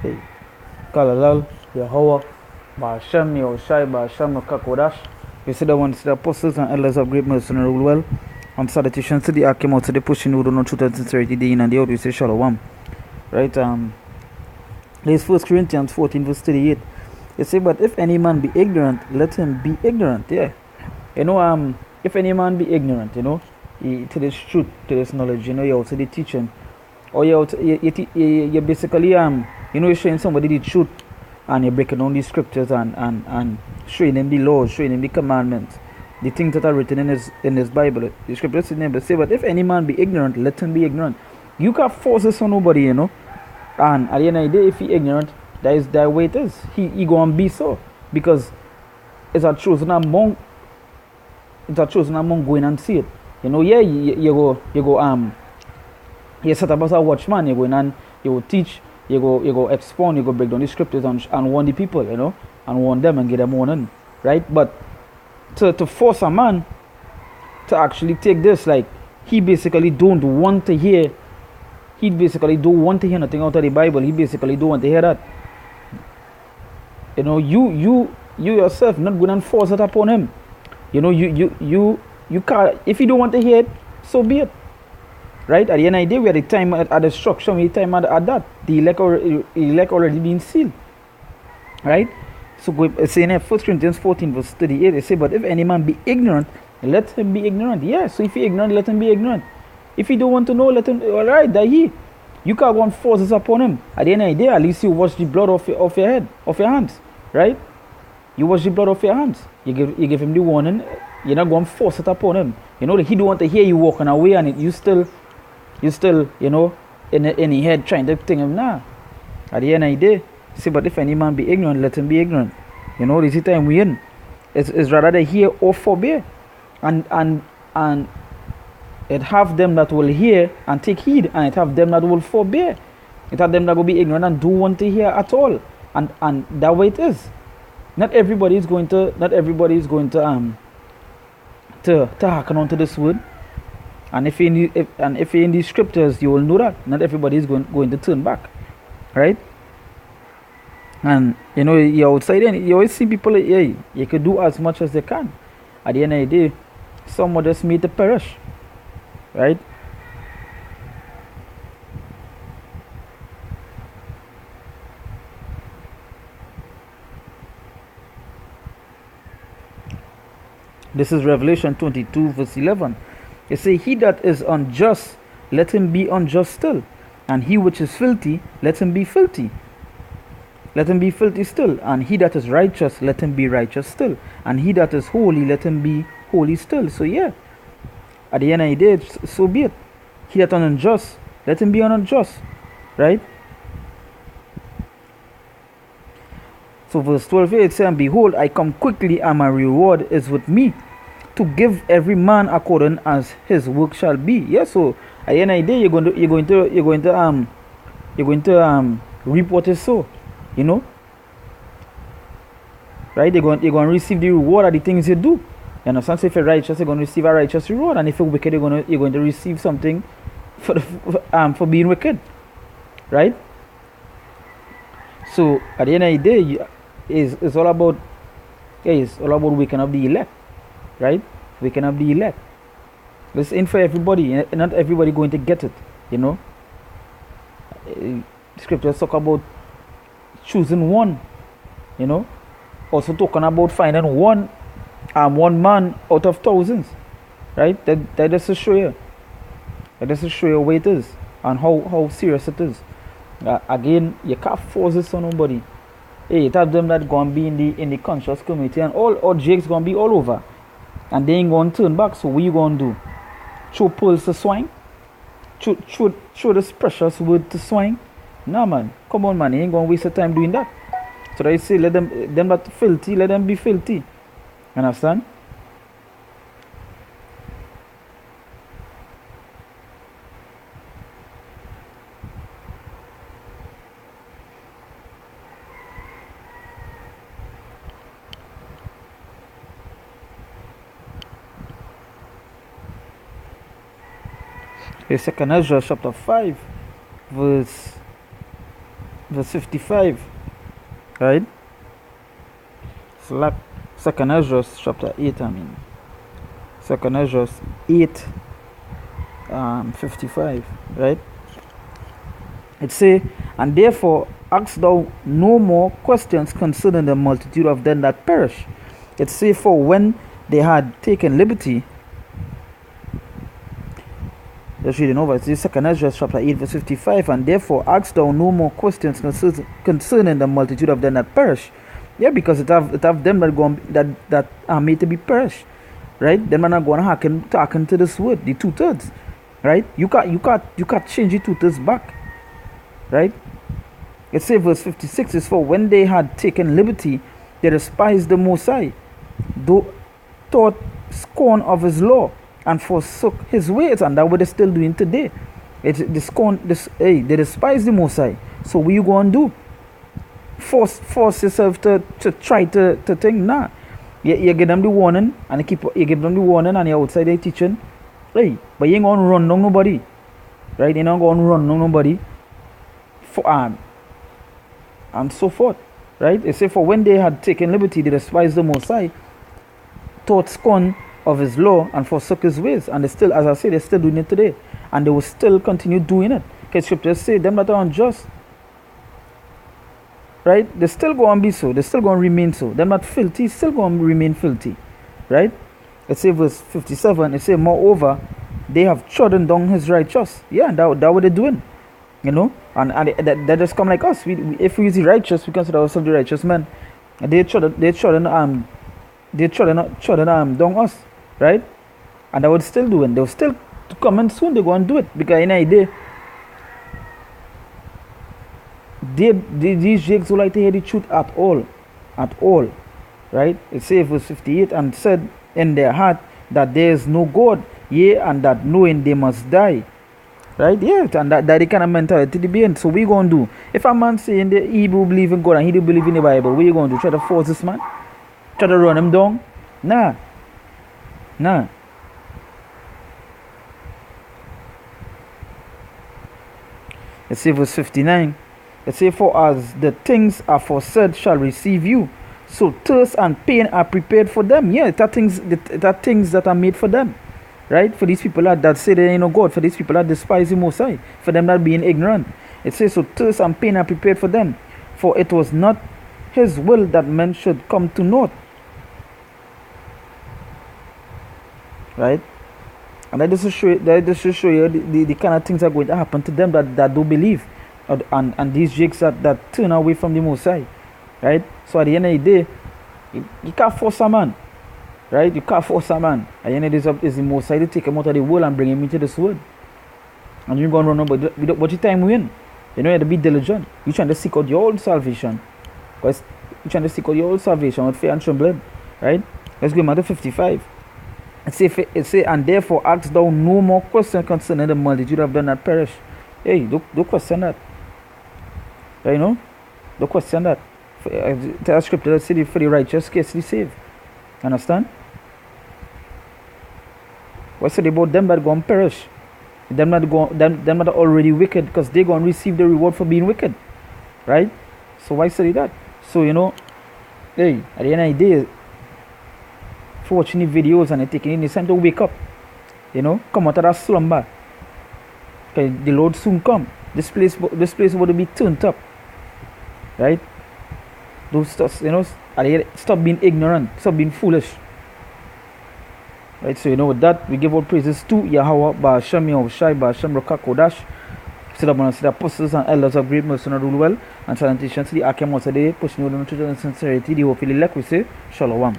Hey, Kalalal, Yahweh, Ba'ashem, Yahushai, Ba'ashem, Kakodash. We see the ones, the apostles and elders of great mercy and rule well. On salutations to the ark came out to the pushing who do not truth and sincerity, the in and the out, we say Shalom. Right, this 1 Corinthians 14, verse 38. It say, but if any man be ignorant, let him be ignorant. Yeah. You know, if any man be ignorant, you know, to this truth, to this knowledge, you know, you're also the teaching. Or you're basically, you know, you're showing somebody the truth and you're breaking down the scriptures and showing them the laws, showing them the commandments, the things that are written in his Bible. The scriptures in there say, but if any man be ignorant, let him be ignorant. You can't force this on nobody, you know. And at the end of the day, if he ignorant, that is that way it is. He gonna be so. Because it's a chosen among going and see it. You know, yeah, you go you set up as a watchman, you go in and you go teach, you go expound, you go break down the scriptures and warn the people, you know, and warn them and get them warning. Right? But to force a man to actually take this, like he basically don't want to hear nothing out of the Bible. He basically don't want to hear that. You know, you yourself not going and force it upon him. You know, you can't. If you don't want to hear it, so be it. Right? At the end of the day, we are the time at destruction, we time at that. The elect already being sealed. Right? So saying in 1 Corinthians 14, verse 38, they say, but if any man be ignorant, let him be ignorant. Yeah, so if he ignorant, let him be ignorant. If he don't want to know, let him, alright, that he. You can't go and force this upon him. At the end of the day, at least you wash the blood off your head, off your hands. Right? You wash the blood off your hands. You give him the warning. You're not going to force it upon him. You know, he don't want to hear you walking away and you still, you know, in the head trying to think him, nah. At the end of the day, see, but if any man be ignorant, let him be ignorant. You know, this is the time we in. It's rather to hear or forbear. And it have them that will hear and take heed, and it have them that will forbear. It have them that will be ignorant and don't want to hear at all. And that way it is. Not everybody is going to hearken onto this word. And if you're in the scriptures, you will know that not everybody is going to turn back, right? And you know, you're outside and you always see people. Yeah, you can do as much as they can. At the end of the day, some will just meet to perish, right? This is Revelation 22, verse 11. It says, he that is unjust, let him be unjust still. And he which is filthy, let him be filthy. Let him be filthy still. And he that is righteous, let him be righteous still. And he that is holy, let him be holy still. So yeah, at the end of the day, so be it. He that is unjust, let him be unjust. Right? So verse 12 here, it says, and behold, I come quickly, and my reward is with me, to give every man according as his work shall be. Yeah, so at the end of the day, you're going to reap what is sow. You know? Right? You're going to receive the reward of the things you do. You understand? So if you're righteous, you're going to receive a righteous reward. And if you're wicked, you're going to receive something for being wicked. Right? So at the end of the day, it's all about waking up the elect. Right? Waking up the elect. It's in for everybody. Not everybody going to get it. You know? Scriptures talk about choosing one. You know? Also talking about finding one man out of thousands. Right? That just to show you. That just to show you what it is and how serious it is. Again, you can't force this on nobody. Hey, it have them that gonna be in the conscious community, and all jakes gonna be all over. And they ain't gonna turn back, so what you gonna do? Throw pearls to swine? Throw this precious word to swine? Nah, man. Come on, man. You ain't gonna waste your time doing that. So that I say, let them that filthy, let them be filthy. Understand? Here's 2 Ezra chapter 5, verse verse 55, right? Select Second Ezra chapter 8, I mean. Second Ezra 8, 55, right? It say, and therefore ask thou no more questions concerning the multitude of them that perish. It say, for when they had taken liberty, just reading over, it's Second Ezra chapter 8 verse 55, and therefore ask thou no more questions concerning the multitude of them that perish. Yeah, because it have them that are made to be perished, right? Them are not going to hearken to this word, the 2/3, right? You can't change the 2/3 back, right? It says verse 56 is, for when they had taken liberty, they despised the Most High, though thought scorn of his law, and forsook his ways, and that's what they're still doing today. They despise the Most High. So what you going to do? Force yourself to try to think? Nah. You give them the warning, and you give them the warning, and you're outside there teaching. Hey, but you ain't going to run down nobody, right? You're not going to run down nobody. And so forth, right? It say, for when they had taken liberty, they despised the Most High, thought scorn of his law, and forsook his ways. And they still, as I say, they're still doing it today, and they will still continue doing it. Because scriptures say, them that are unjust, right? They're still going to be so. They're still going to remain so. Them that filthy, still going to remain filthy, right? It say verse 57. It say, moreover, they have trodden down his righteous. Yeah, that what they're doing. You know, and that just come like us. If we is the righteous, we consider ourselves the righteous man. And they trodden down us, right? And they would still doing. They will still come, and soon they go and do it, because in idea, these jakes who like to hear the truth at all, right? It says verse 58, and said in their heart that there is no God, yea, and that knowing they must die. Right? Yeah, and that the kind of mentality to be in. So what you going to do? If a man saying that he will believe in God and he do believe in the Bible, what you going to do? Try to force this man? Try to run him down? Nah. Let's see verse 59. Let's say, for as the things aforesaid shall receive you, so thirst and pain are prepared for them. Yeah, that things that are made for them. Right? For these people that say they ain't no God, for these people that despise the Most High, for them that being ignorant. It says, so thirst and pain are prepared for them, for it was not his will that men should come to naught. Right? And that just to show you the kind of things that are going to happen to them that do believe, and these jakes that turn away from the Most High. Right? So at the end of the day, you can't force a man. Right? You can't force a man. At the end of the day, it's the Most High to take him out of the world and bring him into this world. And you're going to run over. But your time win. You know, you have to be diligent. You're trying to seek out your own salvation. Because you're trying to seek out your own salvation with fear and trembling. Right? Let's go Matthew 55. It say, and therefore ask thou no more question concerning the multitude of them that perish. Hey, don't question that. Right, you know? Don't question that. Tell scripture that say for the righteous scarcely saved. Understand? What said about them that go and perish? Them that are already wicked, because they go and receive the reward for being wicked. Right? So why say that? So, you know, hey, at the end of the day, for watching the videos and taking it, it's time to wake up. You know, come out of that slumber. Okay, the Lord soon come. This place will be turned up. Right? Those stuff, you know, stop being ignorant, stop being foolish. Right, so you know, with that, we give all praises to Yahweh, Ba'ashem, Yahushai, Ba'ashem, Rokah Kodash, set up on the apostles and elders of great mercy and rule well, and salutations to the Akim Wasade, pushing you to the sincerity, the hopefully elect, we say, Shalom.